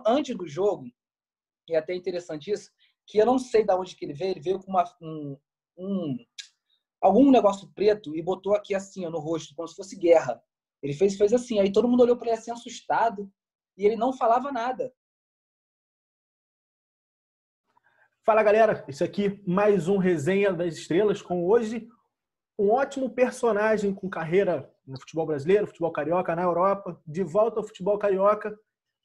antes do jogo, e é até interessante isso, que eu não sei de onde que ele veio com algum negócio preto e botou aqui assim, ó, no rosto, como se fosse guerra. Ele fez assim, aí todo mundo olhou para ele assim, assustado, e ele não falava nada. Fala, galera, isso aqui mais um Resenha das Estrelas, com hoje um ótimo personagem com carreira no futebol brasileiro, futebol carioca, na Europa, de volta ao futebol carioca.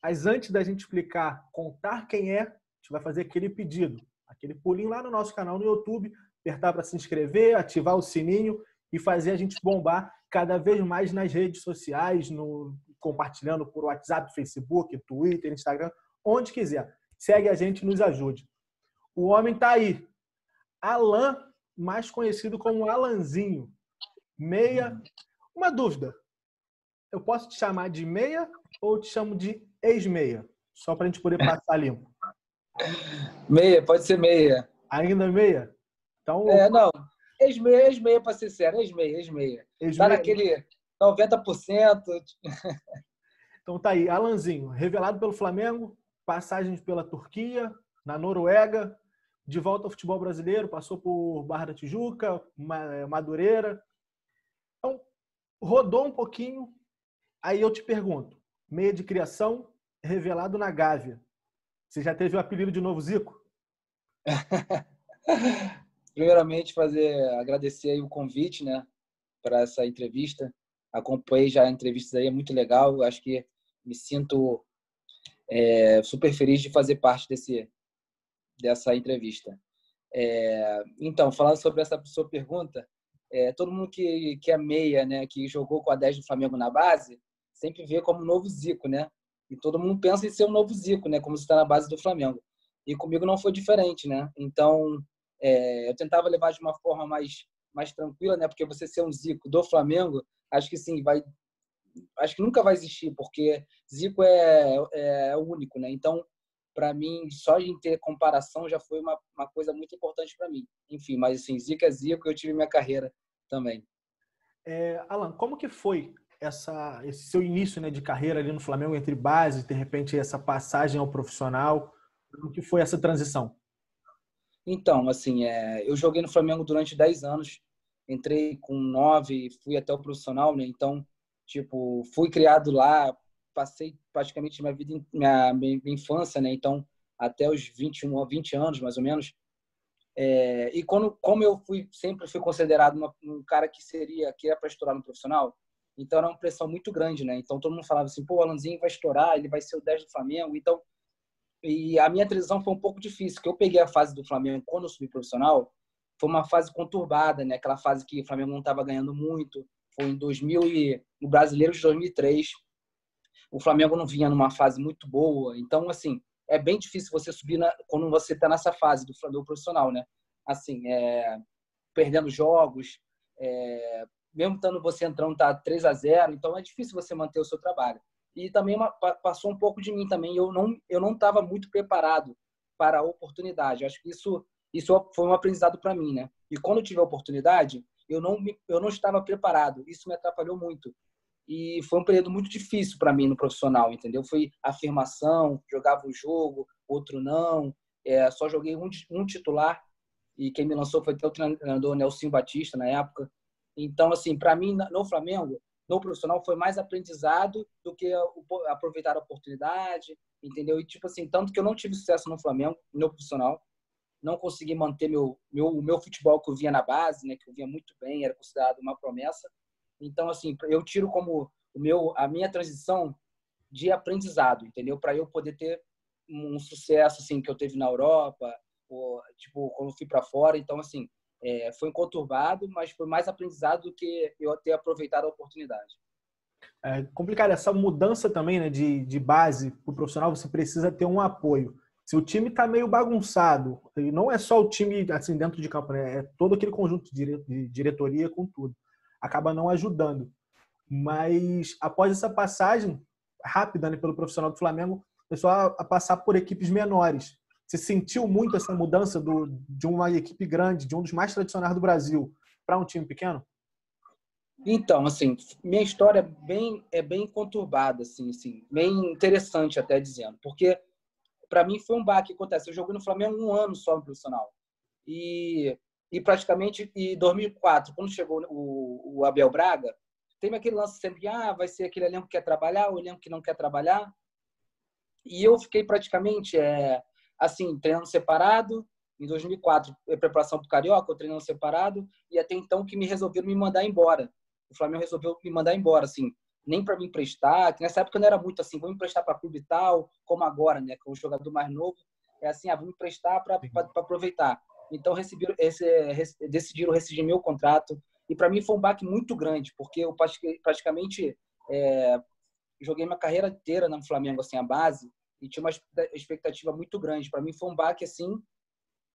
Mas antes da gente explicar, contar quem é, a gente vai fazer aquele pedido, aquele pulinho lá no nosso canal no YouTube, apertar para se inscrever, ativar o sininho e fazer a gente bombar cada vez mais nas redes sociais, compartilhando por WhatsApp, Facebook, Twitter, Instagram, onde quiser. Segue a gente, nos ajude. O homem está aí. Alan, mais conhecido como Alanzinho. Meia. Uma dúvida. Eu posso te chamar de meia ou te chamo de ex-meia? Só para a gente poder passar limpo. Meia, pode ser meia. Ainda meia? Então, não. Ex-meia, para ser sério. Ex-meia. Tá naquele 90%. Então tá aí. Alanzinho, revelado pelo Flamengo, passagens pela Turquia, na Noruega, de volta ao futebol brasileiro, passou por Barra da Tijuca, Madureira. Então, rodou um pouquinho. Aí eu te pergunto, meia de criação, revelado na Gávea. Você já teve o apelido de Novo Zico? Primeiramente, agradecer aí o convite, né, para essa entrevista. Acompanhei já entrevistas aí, é muito legal. Eu acho que me sinto super feliz de fazer parte dessa entrevista. Então, falando sobre essa sua pergunta, todo mundo que é meia, né, que jogou com a 10 do Flamengo na base, sempre vê como novo Zico, né? E todo mundo pensa em ser um novo Zico, né, como se está na base do Flamengo. E comigo não foi diferente, né? Então, eu tentava levar de uma forma mais tranquila, né? Porque você ser um Zico do Flamengo, acho que sim, acho que nunca vai existir, porque Zico é único, né? Então, para mim, só de ter comparação já foi uma coisa muito importante para mim. Enfim, mas assim, Zico é Zico, eu tive minha carreira também. Alan, como que foi esse seu início, né, de carreira ali no Flamengo, entre base, de repente essa passagem ao profissional? Como que foi essa transição? Então, assim, eu joguei no Flamengo durante 10 anos, entrei com 9, fui até o profissional, né? Então, tipo, fui criado lá, passei praticamente minha infância, né? Então, até os 21 a 20 anos, mais ou menos. E como eu sempre fui considerado um cara que era para estourar no profissional, então era uma pressão muito grande, né? Então, todo mundo falava assim, pô, o Alanzinho vai estourar, ele vai ser o 10 do Flamengo. Então, e a minha transição foi um pouco difícil, porque eu peguei a fase do Flamengo quando eu subi profissional, foi uma fase conturbada, né? Aquela fase que o Flamengo não estava ganhando muito, foi em 2000 no Brasileiro de 2003. O Flamengo não vinha numa fase muito boa, então assim, é bem difícil você subir quando você está nessa fase do profissional, né? Assim, perdendo jogos, mesmo estando você entrando tá 3-0, então é difícil você manter o seu trabalho. E também passou um pouco de mim também. Eu não estava muito preparado para a oportunidade. Acho que isso foi um aprendizado para mim, né? E quando eu tive a oportunidade, eu não estava preparado. Isso me atrapalhou muito. E foi um período muito difícil para mim no profissional, entendeu? Foi afirmação, jogava um jogo, outro não. Só joguei um titular e quem me lançou foi até o treinador Nelson Batista na época. Então, assim, para mim, no Flamengo, no profissional, foi mais aprendizado do que aproveitar a oportunidade, entendeu? E, tipo assim, tanto que eu não tive sucesso no Flamengo, no profissional, não consegui manter o meu futebol que eu via na base, né, que eu via muito bem, era considerado uma promessa. Então, assim, eu tiro como a minha transição de aprendizado, entendeu? Para eu poder ter um sucesso, assim, que eu teve na Europa, ou, tipo, quando eu fui para fora. Então, assim, foi conturbado, mas foi mais aprendizado do que eu ter aproveitado a oportunidade. É complicado essa mudança também, né, de base para o profissional, você precisa ter um apoio. Se o time está meio bagunçado, e não é só o time assim dentro de campo, né, é todo aquele conjunto de diretoria com tudo, acaba não ajudando. Mas após essa passagem rápida, né, pelo profissional do Flamengo, começou a passar por equipes menores. Você sentiu muito essa mudança de uma equipe grande, de um dos mais tradicionais do Brasil, para um time pequeno? Então, assim, minha história é bem conturbada, assim, bem interessante até dizendo, porque para mim foi um baque que acontece. Eu joguei no Flamengo um ano só no profissional e, e praticamente em 2004, quando chegou o Abel Braga, tem aquele lance sempre que vai ser aquele elenco que quer trabalhar, o elenco que não quer trabalhar. E eu fiquei praticamente assim, treinando separado. Em 2004, preparação para o Carioca, eu treinando separado. E até então que me resolveram me mandar embora. O Flamengo resolveu me mandar embora, assim, nem para me emprestar, que nessa época não era muito assim, vou me emprestar para clube e tal, como agora, né, com o jogador mais novo, é assim, vou me emprestar para aproveitar. Então decidiram rescindir meu contrato e para mim foi um baque muito grande, porque eu praticamente joguei minha carreira inteira no Flamengo, assim, a base, e tinha uma expectativa muito grande. Para mim foi um baque assim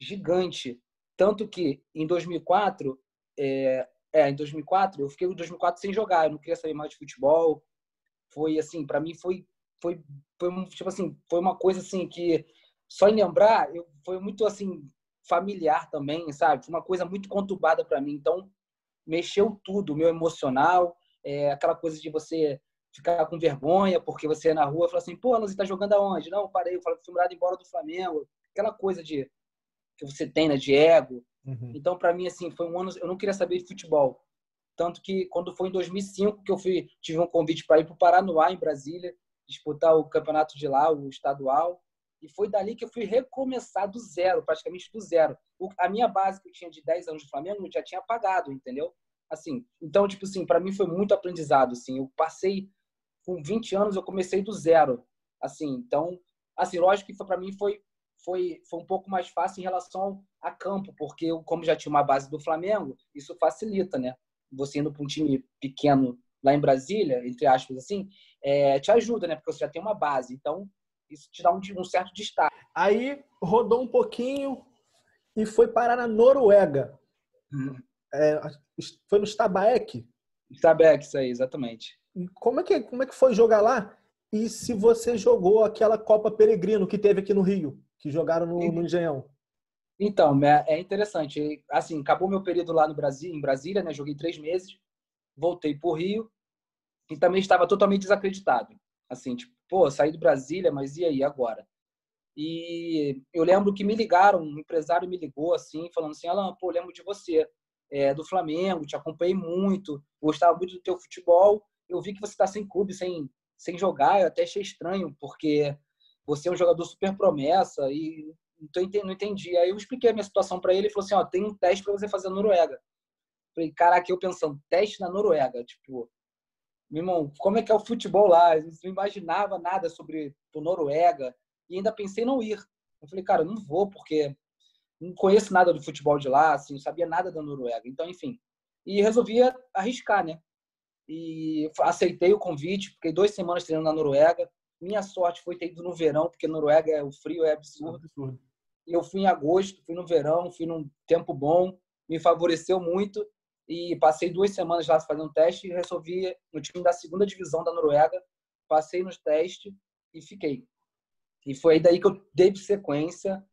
gigante, tanto que em 2004 em 2004, eu fiquei em 2004 sem jogar, eu não queria saber mais de futebol. Foi assim, para mim tipo assim, foi uma coisa assim que só em lembrar, foi muito assim familiar também, sabe? Foi uma coisa muito conturbada para mim. Então, mexeu tudo, o meu emocional, aquela coisa de você ficar com vergonha porque você é na rua, fala assim, pô, você tá jogando aonde? Não, parei, eu fui mandado embora do Flamengo. Aquela coisa que você tem, né, de ego. Uhum. Então, para mim, assim, foi um ano, eu não queria saber de futebol. Tanto que, quando foi em 2005 que eu tive um convite para ir para o Paranoá, em Brasília, disputar o campeonato de lá, o estadual. E foi dali que eu fui recomeçar do zero, praticamente do zero. A minha base que eu tinha de 10 anos de Flamengo já tinha apagado, entendeu? Assim, então, tipo assim, para mim foi muito aprendizado, assim. Eu passei com 20 anos, eu comecei do zero, assim. Então, assim, lógico que para mim foi um pouco mais fácil em relação a campo, porque eu, como já tinha uma base do Flamengo, isso facilita, né? Você indo para um time pequeno lá em Brasília, entre aspas, assim, te ajuda, né? Porque você já tem uma base. Então, isso te dá um certo destaque. Aí rodou um pouquinho e foi parar na Noruega. É, foi no Stabæk. Stabæk, isso aí, exatamente. Como é que foi jogar lá? E se você jogou aquela Copa Peregrino que teve aqui no Rio, que jogaram no Engenhão? Então, é interessante. Assim, acabou meu período lá no Brasil, em Brasília, né? Joguei 3 meses, voltei para o Rio e também estava totalmente desacreditado. Assim, tipo, pô, saí do Brasília, mas e aí agora? E eu lembro que me ligaram, um empresário me ligou assim, falando assim, Alan, pô, lembro de você, do Flamengo, te acompanhei muito, gostava muito do teu futebol, eu vi que você está sem clube, sem jogar, eu até achei estranho, porque você é um jogador super promessa e não entendi. Aí eu expliquei a minha situação para ele e falou assim, ó, tem um teste para você fazer na Noruega. Falei, caraca, eu pensando, teste na Noruega, tipo, meu irmão, como é que é o futebol lá? Eu não imaginava nada sobre a Noruega e ainda pensei em não ir. Eu falei, cara, eu não vou porque não conheço nada do futebol de lá, assim, não sabia nada da Noruega. Então, enfim. E resolvi arriscar, né? E aceitei o convite, fiquei 2 semanas treinando na Noruega. Minha sorte foi ter ido no verão, porque Noruega, o frio é absurdo. E eu fui em agosto, fui no verão, fui num tempo bom, me favoreceu muito e passei 2 semanas lá fazendo teste e resolvi no time da segunda divisão da Noruega, passei nos testes e fiquei. E foi aí daí que eu dei sequência,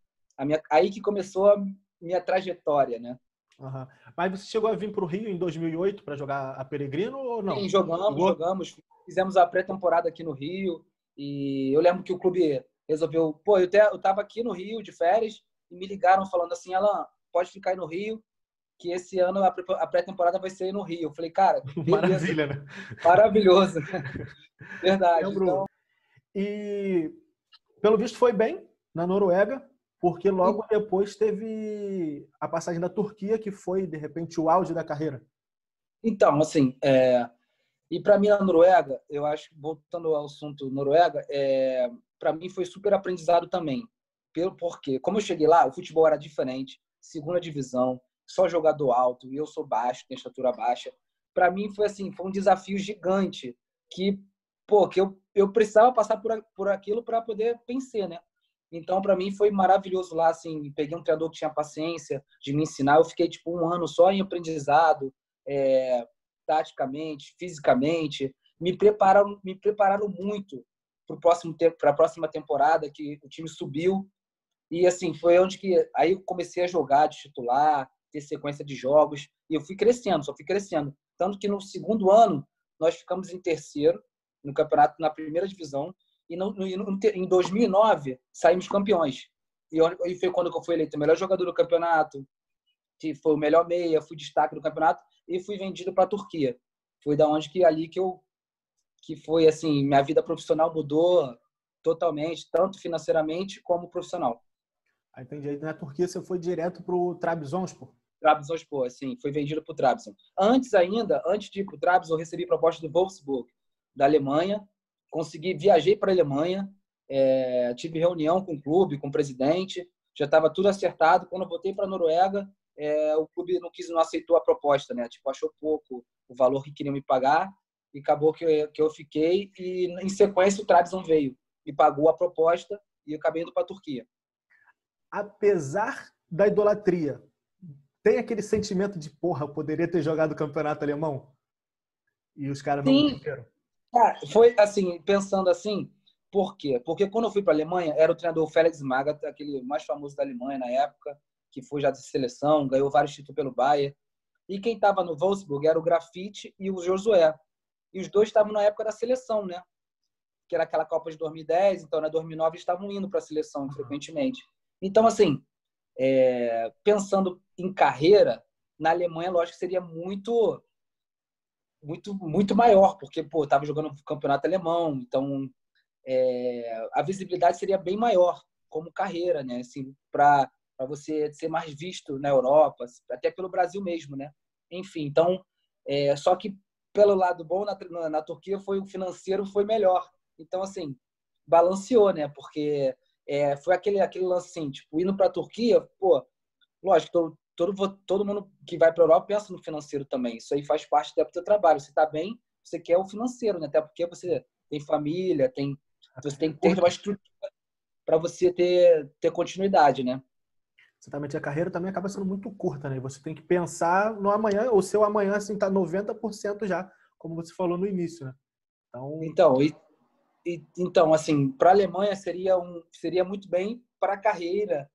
aí que começou a minha trajetória, né? Uhum. Mas você chegou a vir para o Rio em 2008 para jogar a Peregrino ou não? Sim, jogamos, fizemos a pré-temporada aqui no Rio e eu lembro que o clube resolveu, pô, eu tava aqui no Rio de férias e me ligaram falando assim, Alan, pode ficar aí no Rio, que esse ano a pré-temporada vai ser no Rio. Eu falei, cara, beleza, Maravilha, né? maravilhoso. Verdade. Então, Lembro. E pelo visto foi bem na Noruega, porque logo depois teve a passagem da Turquia, que foi, de repente, o auge da carreira. então assim, e para mim na Noruega, eu acho, voltando ao assunto Noruega, para mim foi super aprendizado também. Porque, como eu cheguei lá, o futebol era diferente, segunda divisão, só jogador alto, e eu sou baixo, tenho estatura baixa. Para mim foi assim, foi um desafio gigante que, pô, que eu precisava passar por aquilo para poder vencer, né? Então, para mim foi maravilhoso lá, assim, peguei um treinador que tinha paciência de me ensinar. Eu fiquei tipo um ano só em aprendizado, taticamente, fisicamente, me prepararam muito para a próxima temporada, que o time subiu. E assim, foi onde que aí eu comecei a jogar de titular, ter sequência de jogos, e eu fui crescendo, só fui crescendo. Tanto que no segundo ano, nós ficamos em terceiro no campeonato, na primeira divisão, e em 2009 saímos campeões. E foi quando eu fui eleito o melhor jogador do campeonato, que foi o melhor meia, fui destaque do campeonato e fui vendido para a Turquia. Foi da onde que foi assim, minha vida profissional mudou totalmente, tanto financeiramente como profissional. Aí entendi. Aí na Turquia você foi direto pro Trabzonspor? Trabzonspor, assim, foi vendido para o Trabzon. Antes de ir para o Trabzon, eu recebi proposta do Wolfsburg, da Alemanha. Viajei para a Alemanha, tive reunião com o clube, com o presidente, já estava tudo acertado. Quando eu voltei para a Noruega, o clube não aceitou a proposta, né? Tipo, achou pouco o valor que queriam me pagar e acabou que eu fiquei. E em sequência o Trabzon veio e pagou a proposta e eu acabei indo para a Turquia. Apesar da idolatria, tem aquele sentimento de, porra, eu poderia ter jogado o campeonato alemão? E os caras não me Sim, entenderam. foi assim, pensando assim, por quê? Porque quando eu fui para a Alemanha, era o treinador Felix Magath, aquele mais famoso da Alemanha na época, que foi já de seleção, ganhou vários títulos pelo Bayern. E quem estava no Wolfsburg era o Grafite e o Josué. E os dois estavam na época da seleção, né? Que era aquela Copa de 2010, então na 2009 eles estavam indo para a seleção frequentemente. Então, assim, pensando em carreira, na Alemanha, lógico que seria muito muito maior, porque pô, estava jogando no campeonato alemão, então a visibilidade seria bem maior como carreira, né? Assim, para você ser mais visto na Europa, até pelo Brasil mesmo, né? Enfim, então, só que pelo lado bom na Turquia o financeiro foi melhor. Então, assim, balanceou, né? Porque foi aquele lance assim, tipo, indo para a Turquia, pô, lógico, todo mundo que vai para a Europa pensa no financeiro também. Isso aí faz parte até do seu trabalho. Você está bem, você quer o financeiro, né? Até porque você tem família, você tem que ter uma estrutura para você ter continuidade, né? Exatamente, a carreira também acaba sendo muito curta, né? E você tem que pensar no amanhã, o seu amanhã assim tá 90% já, como você falou no início, né? Então, então assim, para a Alemanha seria muito bem para a carreira,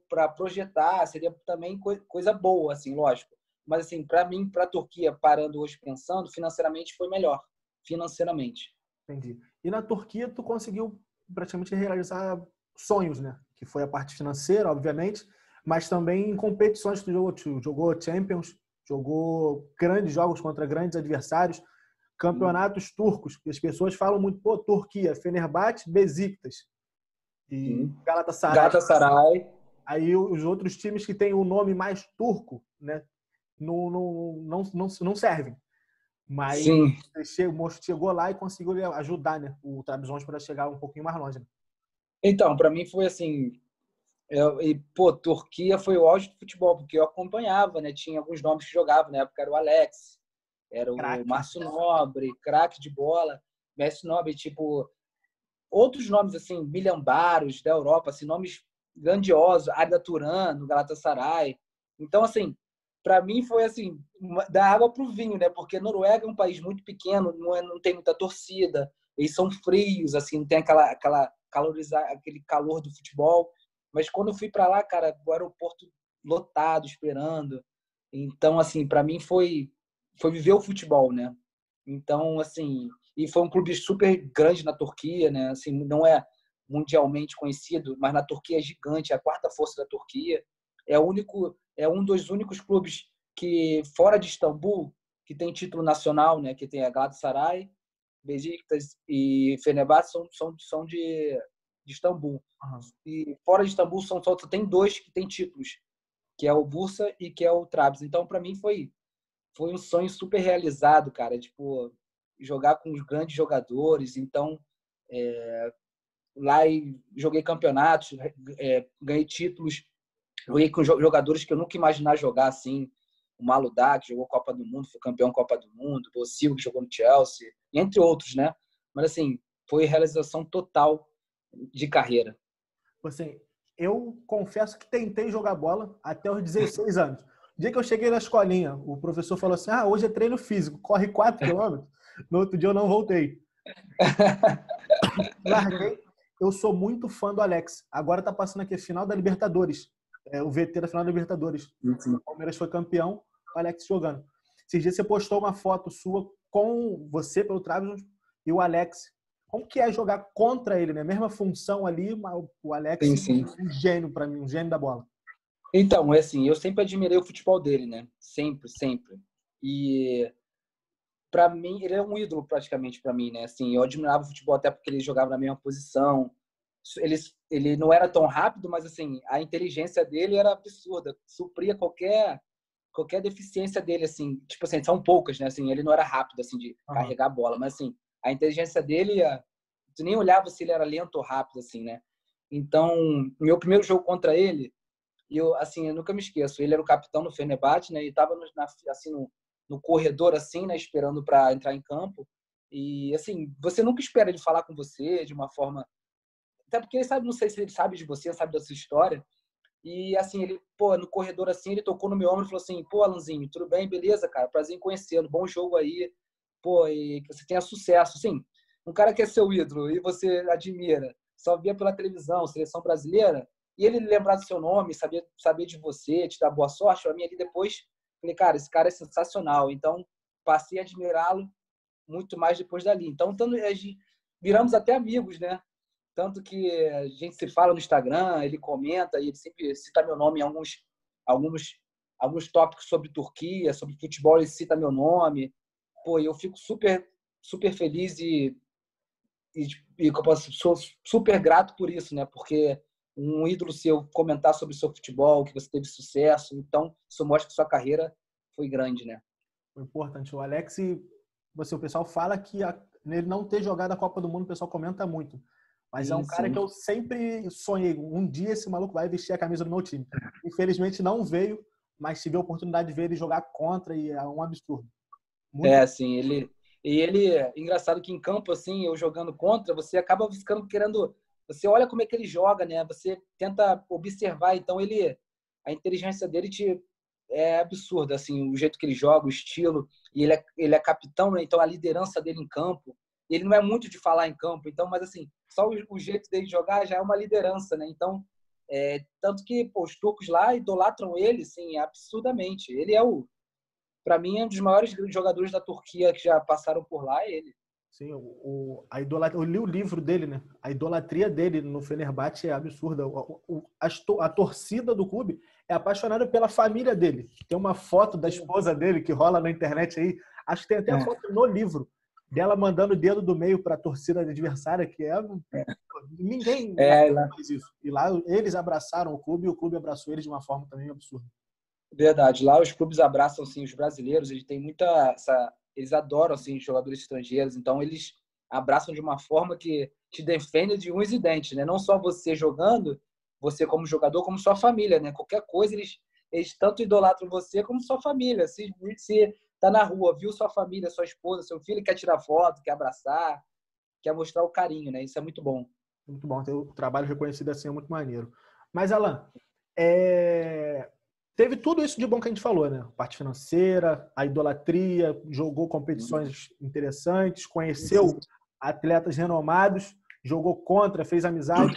para projetar, seria também coisa boa, assim, lógico. Mas assim, para mim, para a Turquia, parando hoje pensando, financeiramente foi melhor, financeiramente. Entendi. E na Turquia tu conseguiu praticamente realizar sonhos, né? Que foi a parte financeira, obviamente, mas também em competições que tu jogou Champions, jogou grandes jogos contra grandes adversários, campeonatos turcos, que as pessoas falam muito, pô, Turquia, Fenerbahçe, Besiktas e Sim. Galatasaray. Galatasaray. Aí os outros times que têm o nome mais turco, né, não servem. Mas Sim. chegou lá e conseguiu ajudar, né, o Trabzonspor para chegar um pouquinho mais longe. Né? Então, para mim foi assim, Turquia foi o auge do futebol, porque eu acompanhava, né? Tinha alguns nomes que jogavam, na época era o Alex, era o Craque. Márcio Nobre, craque de bola, Messi Nobre, tipo, outros nomes assim, Milan Baros da Europa, assim, nomes grandiosos, Arda Turan, no Galatasaray. Então, assim, para mim foi assim, da água pro vinho, né? Porque a Noruega é um país muito pequeno, não tem muita torcida, eles são frios, assim, não tem aquele calor do futebol. Mas quando eu fui para lá, cara, o aeroporto lotado, esperando. Então, assim, para mim foi viver o futebol, né? Então, assim, e foi um clube super grande na Turquia, né? Assim, não é mundialmente conhecido, mas na Turquia é gigante, é a quarta força da Turquia. É um dos únicos clubes que fora de Istambul que tem título nacional, né? Que tem a Galatasaray, Besiktas e Fenerbahçe são de Istambul. Uhum. E fora de Istambul só tem dois que têm títulos, que é o Bursa e que é o Trabzon. Então, para mim foi um sonho super realizado, cara. Tipo, jogar com os grandes jogadores. Então, lá joguei campeonatos, ganhei títulos, joguei com jogadores que eu nunca imaginar jogar assim. O Maludá, que jogou Copa do Mundo, foi campeão Copa do Mundo, o Silva, que jogou no Chelsea, entre outros, né? Mas, assim, foi realização total de carreira. Assim, eu confesso que tentei jogar bola até os 16 anos. O dia que eu cheguei na escolinha, o professor falou assim, hoje é treino físico, corre 4 quilômetros. No outro dia eu não voltei. Larguei. Eu sou muito fã do Alex. Agora tá passando aqui a final da Libertadores. O VT da final da Libertadores. O Palmeiras foi campeão, o Alex jogando. Esses dias você postou uma foto sua com você pelo Travis e o Alex. Como que é jogar contra ele, né? Mesma função ali, mas o Alex Sim, sim. um gênio para mim, um gênio da bola. Então, é assim, eu sempre admirei o futebol dele, né? Sempre, sempre. E para mim, ele é um ídolo praticamente para mim, né? Assim, eu admirava o futebol até porque ele jogava na mesma posição. Ele não era tão rápido, mas assim, a inteligência dele era absurda, supria qualquer deficiência dele, assim, tipo assim, são poucas, né? Assim, ele não era rápido assim de carregar a bola, mas assim, a inteligência dele, tu nem olhava se ele era lento ou rápido assim, né? Então, meu primeiro jogo contra ele, eu nunca me esqueço, ele era o capitão no Fenerbahçe, né? E tava assim no corredor assim, né, esperando para entrar em campo. E assim, você nunca espera ele falar com você de uma forma, até porque ele sabe, não sei se ele sabe de você, sabe da sua história. E assim, ele, pô, no corredor assim, ele tocou no meu ombro e falou assim: "Pô, Alanzinho, tudo bem? Beleza, cara? Prazer em conhecê-lo. Bom jogo aí. Pô, e que você tenha sucesso". Assim, um cara que é seu ídolo e você admira, só via pela televisão, seleção brasileira, e ele lembrar do seu nome, saber de você, te dar boa sorte, para mim ali depois, falei, cara, esse cara é sensacional. Então, passei a admirá-lo muito mais depois dali. Então, viramos até amigos, né? Tanto que a gente se fala no Instagram, ele comenta e ele sempre cita meu nome em alguns, alguns tópicos sobre Turquia, sobre futebol, ele cita meu nome. Pô, eu fico super feliz e que eu sou super grato por isso, né? Porque um ídolo seu comentar sobre o seu futebol, que você teve sucesso, então isso mostra que sua carreira foi grande, né? Foi importante. O Alex, o pessoal fala que ele não ter jogado a Copa do Mundo, o pessoal comenta muito. Mas é um Sim, cara sim. que eu sempre sonhei. Um dia esse maluco vai vestir a camisa do meu time. Infelizmente não veio, mas tive a oportunidade de ver ele jogar contra e é um absurdo. É, Muito. assim, engraçado que em campo, assim, eu jogando contra, você acaba ficando querendo, você olha como é que ele joga, né? Você tenta observar, então a inteligência dele é absurda, assim, o jeito que ele joga, o estilo, e ele é capitão, né? Então a liderança dele em campo, ele não é muito de falar em campo, então, mas assim, só o jeito dele jogar já é uma liderança, né? Então, tanto que, pô, os turcos lá idolatram ele, assim, absurdamente. Para mim, é um dos maiores jogadores da Turquia que já passaram por lá, é ele. Sim, a idolatria, eu li o livro dele, né? A idolatria dele no Fenerbahçe é absurda. A torcida do clube é apaixonada pela família dele. Tem uma foto da esposa dele que rola na internet aí. Acho que tem até a foto no livro dela mandando o dedo do meio para a torcida adversária, que é ninguém faz isso. E lá eles abraçaram o clube e o clube abraçou eles de uma forma também absurda. Verdade. Lá os clubes abraçam assim, os brasileiros, eles têm eles adoram assim, jogadores estrangeiros, então eles abraçam de uma forma que te defende de unhos e dentes, né? Não só você jogando, você como jogador, como sua família, né? Qualquer coisa eles tanto idolatram você como sua família. Se tá na rua, viu sua família, sua esposa, seu filho, quer tirar foto, quer abraçar, quer mostrar o carinho, né? Isso é muito bom. Muito bom, ter o trabalho reconhecido assim é muito maneiro. Mas, Alan, teve tudo isso de bom que a gente falou, né? Parte financeira, a idolatria, jogou competições interessantes, conheceu atletas renomados, jogou contra, fez amizade.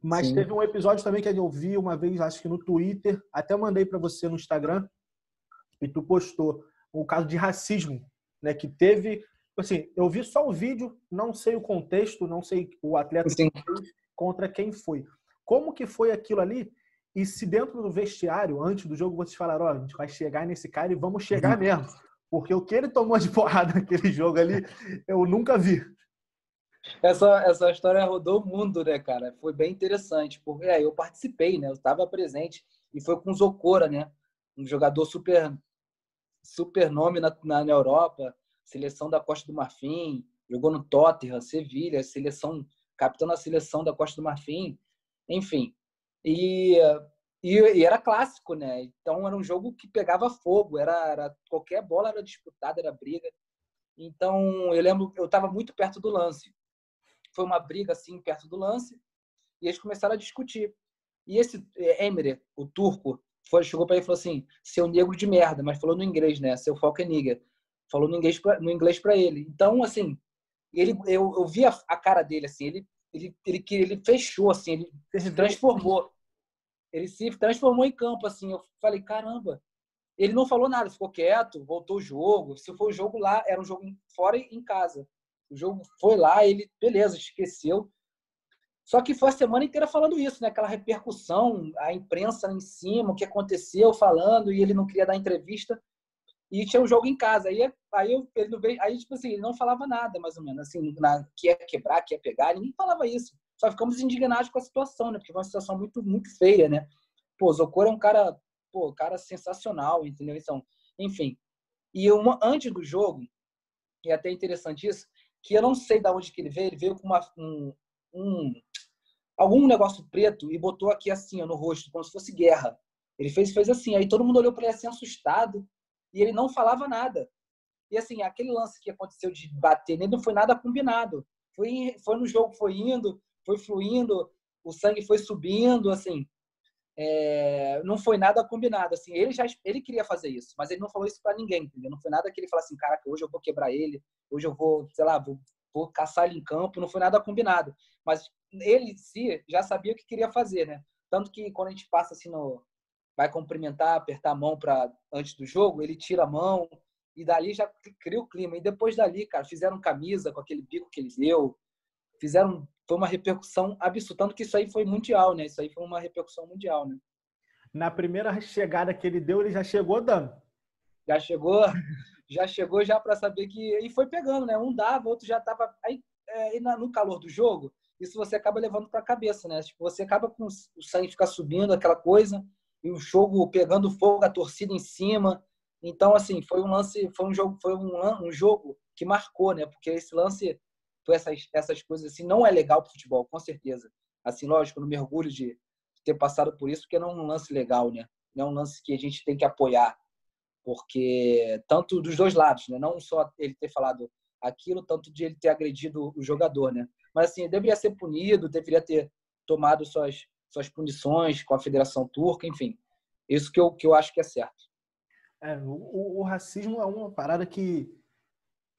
Mas Sim. teve um episódio também que eu vi uma vez, acho que no Twitter, até mandei para você no Instagram, e tu postou o caso de racismo, né? Que teve, assim, eu vi só o vídeo, não sei o contexto, não sei o atleta Sim. contra quem foi. Como que foi aquilo ali? E se dentro do vestiário, antes do jogo, vocês falaram, ó, a gente vai chegar nesse cara e vamos chegar mesmo. Porque o que ele tomou de porrada naquele jogo ali, eu nunca vi. Essa história rodou o mundo, né, cara? Foi bem interessante, porque eu participei, né? Eu estava presente e foi com o Zokora, né? Um jogador super nome na Europa, seleção da Costa do Marfim, jogou no Tottenham, Sevilha, capitão da seleção da Costa do Marfim, enfim. E, e era clássico, né? Então era um jogo que pegava fogo, qualquer bola era disputada, era briga. Então eu lembro, eu estava muito perto do lance. Foi uma briga assim perto do lance e eles começaram a discutir. E esse Emre, o turco, chegou para ele e falou assim: seu negro de merda, mas falou no inglês, né? Seu Falkenigger. Falou no inglês para ele. Então, assim, eu vi a cara dele, assim, ele fechou, assim, ele se transformou. Ele se transformou em campo, assim. Eu falei: caramba, Ele não falou nada, ficou quieto, voltou o jogo. Se foi o jogo lá, era um jogo fora e em casa. O jogo foi lá, ele, beleza, esqueceu. Só que foi a semana inteira falando isso, né? Aquela repercussão, a imprensa em cima, o que aconteceu, falando, e ele não queria dar entrevista. E tinha um jogo em casa. Ele não veio, aí, tipo assim, ele não falava nada, mais ou menos, assim, que ia quebrar, que ia pegar, ele nem falava isso. Só ficamos indignados com a situação, né? Porque foi uma situação muito, muito feia, né? Pô, o Zocora é um cara, pô, cara sensacional, entendeu? Então, enfim. Antes do jogo, e é até interessante isso, que eu não sei de onde que ele veio com algum negócio preto e botou aqui assim, ó, no rosto, como se fosse guerra. Ele fez assim, aí todo mundo olhou para ele assim, assustado, e ele não falava nada. E assim, aquele lance que aconteceu de bater nele não foi nada combinado. Foi no jogo, foi indo, foi fluindo, o sangue foi subindo, assim. Não foi nada combinado. Assim, ele queria fazer isso, mas ele não falou isso para ninguém, entendeu? Não foi nada que ele falasse assim, caraca, hoje eu vou quebrar ele, hoje eu vou, sei lá, vou caçar ele em campo. Não foi nada combinado. Mas ele em si já sabia o que queria fazer, né? Tanto que quando a gente passa assim vai cumprimentar, apertar a mão antes do jogo, ele tira a mão e dali já cria o clima. E depois dali, cara, fizeram camisa com aquele bico que ele deu, foi uma repercussão absurda, tanto que isso aí foi mundial, né? Isso aí foi uma repercussão mundial, né? Na primeira chegada que ele deu, ele já chegou dando. Já chegou, já para saber que e foi pegando, né? Um dava, outro já tava aí no calor do jogo. Isso você acaba levando para a cabeça, né? Tipo, você acaba com o sangue ficar subindo, aquela coisa, e o jogo pegando fogo, a torcida em cima. Então, assim, foi um jogo que marcou, né? Porque esse lance, foi essas coisas assim, não é legal para o futebol, com certeza. Assim, lógico, no mergulho de ter passado por isso, porque não é um lance legal, né? Não é um lance que a gente tem que apoiar, porque tanto dos dois lados, né? Não só ele ter falado aquilo, tanto de ele ter agredido o jogador, né? Mas assim, deveria ser punido, deveria ter tomado suas punições com a Federação Turca, enfim. Isso que eu acho que é certo. O racismo é uma parada que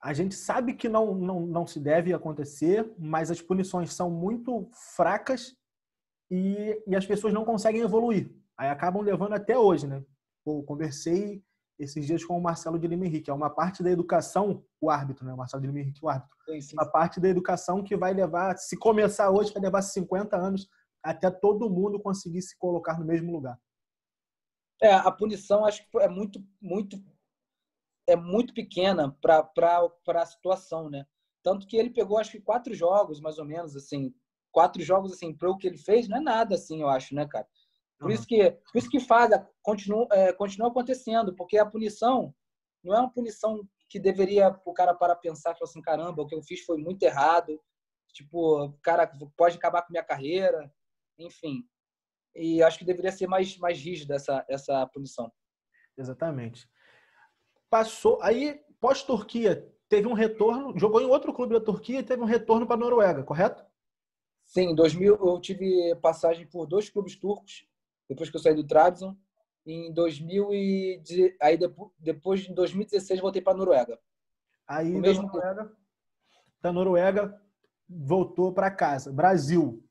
a gente sabe que não se deve acontecer, mas as punições são muito fracas e as pessoas não conseguem evoluir. Aí acabam levando até hoje, né? Pô, conversei esses dias com o Marcelo de Lima Henrique. É uma parte da educação, o árbitro, né? O Marcelo de Lima Henrique, o árbitro. Sim, sim. Uma parte da educação que vai levar, se começar hoje, vai levar 50 anos até todo mundo conseguir se colocar no mesmo lugar. A punição acho que é muito pequena para a situação, né? Tanto que ele pegou, acho que 4 jogos, mais ou menos, assim. 4 jogos, assim, para o que ele fez, não é nada, assim, eu acho, né, cara? Por isso que continua acontecendo, porque a punição não é uma punição que deveria o cara para pensar e falar assim, caramba, o que eu fiz foi muito errado, tipo, o cara pode acabar com minha carreira, enfim. E acho que deveria ser mais rígida essa punição. Exatamente. Passou, aí pós-Turquia, teve um retorno, jogou em outro clube da Turquia e teve um retorno para a Noruega, correto? Sim, em 2000 eu tive passagem por 2 clubes turcos, depois que eu saí do Trabzon. Em 2000 aí depois em 2016 voltei para a Noruega. O Aí mesmo da Noruega voltou para casa, Brasil.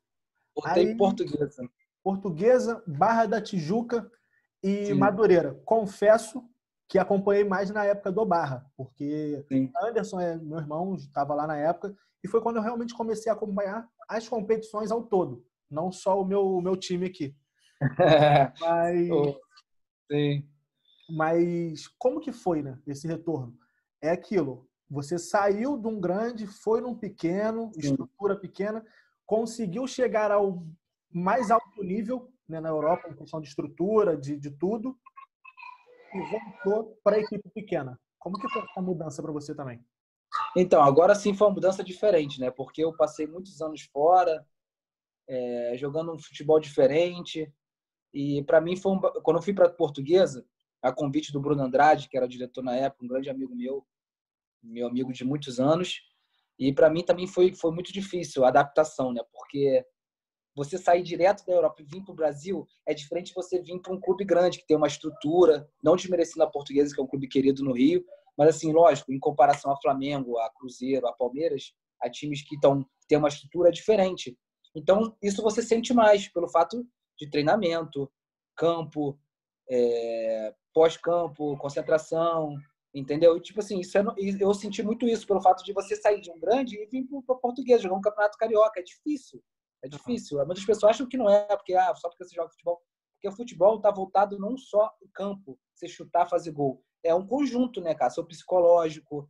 voltei Aí portuguesa. Portuguesa, Barra da Tijuca e Sim, Madureira. Confesso que acompanhei mais na época do Barra, porque sim. Anderson é meu irmão, estava lá na época, e foi quando eu realmente comecei a acompanhar as competições ao todo, não só o meu time aqui. Mas, Oh, sim. mas como que foi, né, esse retorno? É aquilo, você saiu de um grande, foi num pequeno, Sim. estrutura pequena, conseguiu chegar ao mais alto nível, né, na Europa, em questão de estrutura, de tudo, e voltou para a equipe pequena. Como que foi essa mudança para você também? Então, agora sim foi uma mudança diferente, né? Porque eu passei muitos anos fora, jogando um futebol diferente. E para mim quando eu fui para a Portuguesa, a convite do Bruno Andrade, que era diretor na época, um grande amigo meu amigo de muitos anos. E para mim também foi muito difícil a adaptação, né? Porque você sair direto da Europa e vir para o Brasil é diferente de você vir para um clube grande, que tem uma estrutura, não desmerecendo a Portuguesa, que é um clube querido no Rio, mas assim, lógico, em comparação a Flamengo, a Cruzeiro, a Palmeiras, a times que têm uma estrutura diferente. Então, isso você sente mais pelo fato de treinamento, campo, pós-campo, concentração, entendeu? E, tipo assim, eu senti muito isso pelo fato de você sair de um grande e vir para o português, jogar um campeonato carioca. É difícil. É difícil. Muitas pessoas acham que não é, porque só porque você joga futebol. Porque o futebol está voltado não só no campo, você chutar, fazer gol. É um conjunto, né, cara? Seu psicológico,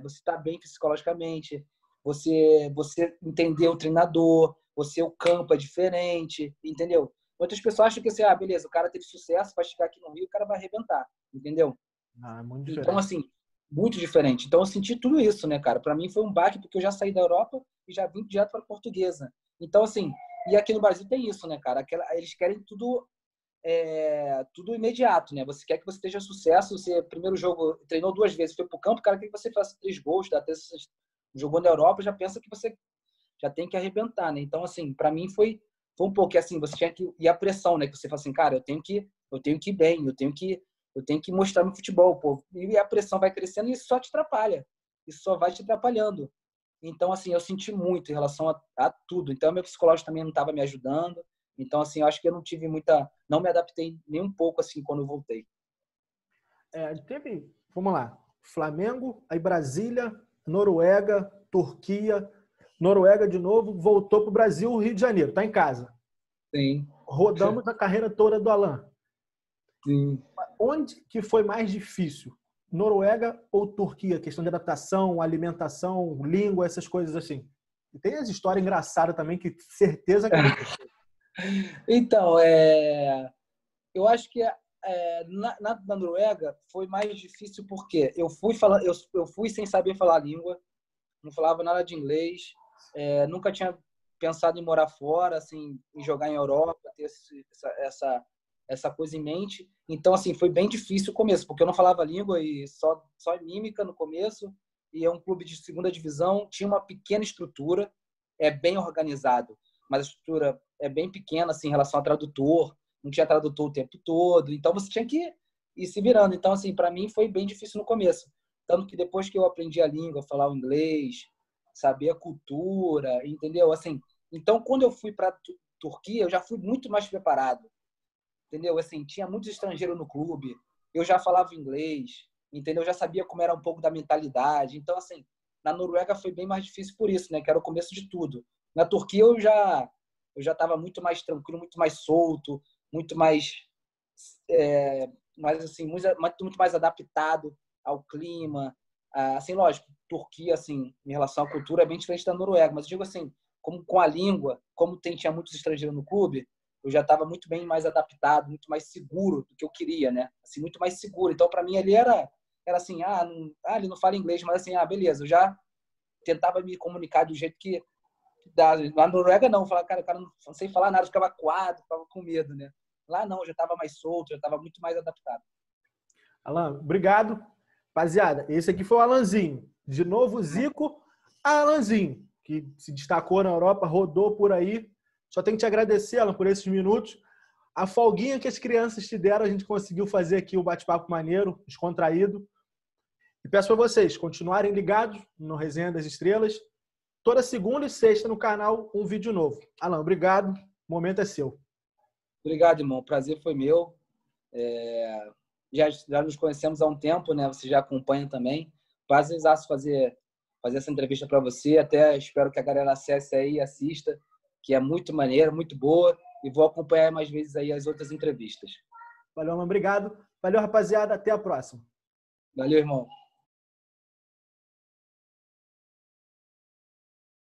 você está bem psicologicamente, você entender o treinador, o campo é diferente, entendeu? Muitas pessoas acham que assim, beleza, o cara teve sucesso, vai chegar aqui no Rio, o cara vai arrebentar, entendeu? É muito diferente. Então, assim, muito diferente. Então, eu senti tudo isso, né, cara? Para mim foi um baque, porque eu já saí da Europa e já vim direto para a Portuguesa. Então, assim, e aqui no Brasil tem isso, né, cara? Eles querem tudo imediato, né? Você quer que você esteja sucesso, você, primeiro jogo, treinou 2 vezes, foi pro campo, o cara quer que você faça 3 gols, jogou na Europa, já pensa que você já tem que arrebentar, né? Então, assim, para mim foi um pouco assim, você tinha que e a pressão, né? Que você fala assim, cara, eu tenho que ir bem, eu tenho que mostrar meu futebol, pô. E a pressão vai crescendo e isso só te atrapalha. Isso só vai te atrapalhando. Então, assim, eu senti muito em relação a tudo. Então, meu psicológico também não estava me ajudando. Então, assim, eu acho que eu não me adaptei nem um pouco, assim, quando eu voltei. Vamos lá, Flamengo, aí Brasília, Noruega, Turquia, Noruega de novo, voltou para o Brasil, Rio de Janeiro, tá em casa. Sim. Rodamos a carreira toda do Alan. Sim. Onde que foi mais difícil? Noruega ou Turquia? Questão de adaptação, alimentação, língua, essas coisas assim. E tem as histórias engraçadas também, que certeza que aconteceu. Então, eu acho que na Noruega foi mais difícil porque eu fui sem saber falar a língua, não falava nada de inglês, nunca tinha pensado em morar fora, assim, em jogar em Europa, ter essa coisa em mente. Então, assim, foi bem difícil o começo, porque eu não falava a língua e só mímica no começo, e é um clube de segunda divisão, tinha uma pequena estrutura, é bem organizado, mas a estrutura é bem pequena, assim, em relação ao tradutor, não tinha tradutor o tempo todo, então você tinha que ir se virando. Então, assim, para mim foi bem difícil no começo. Tanto que depois que eu aprendi a língua, falar o inglês, saber a cultura, entendeu? Assim, então, quando eu fui para Turquia, eu já fui muito mais preparado, entendeu? Assim, tinha muitos estrangeiros no clube, eu já falava inglês, entendeu? Eu já sabia como era um pouco da mentalidade. Então, assim, na Noruega foi bem mais difícil por isso, né? Que era o começo de tudo. Na Turquia eu já estava muito mais tranquilo, muito mais solto, muito mais, assim, muito mais adaptado ao clima. Assim, lógico, Turquia, assim, em relação à cultura, é bem diferente da Noruega, mas eu digo assim, como com a língua, como tinha muitos estrangeiros no clube, eu já estava muito bem mais adaptado, muito mais seguro do que eu queria, né? Assim, muito mais seguro. Então, para mim, ali era assim, ele não fala inglês, mas assim, beleza, eu já tentava me comunicar do jeito que dá. Na Noruega, não, falava, cara, o cara não sei falar nada, ficava coado, ficava com medo, né? Lá não, eu já estava mais solto, já estava muito mais adaptado. Alan, obrigado. Rapaziada, esse aqui foi o Alanzinho. De novo, Zico, Alanzinho, que se destacou na Europa, rodou por aí. Só tenho que te agradecer, Alan, por esses minutos. A folguinha que as crianças te deram, a gente conseguiu fazer aqui o bate-papo maneiro, descontraído. E peço para vocês continuarem ligados no Resenha das Estrelas. Toda segunda e sexta no canal, um vídeo novo. Alan, obrigado. O momento é seu. Obrigado, irmão. O prazer foi meu. Já nos conhecemos há um tempo, né? Você já acompanha também. Prazerzaço fazer essa entrevista para você. Até espero que a galera acesse aí e assista, que é muito maneiro, muito boa. E vou acompanhar mais vezes aí as outras entrevistas. Valeu, Alan. Obrigado. Valeu, rapaziada. Até a próxima. Valeu, irmão.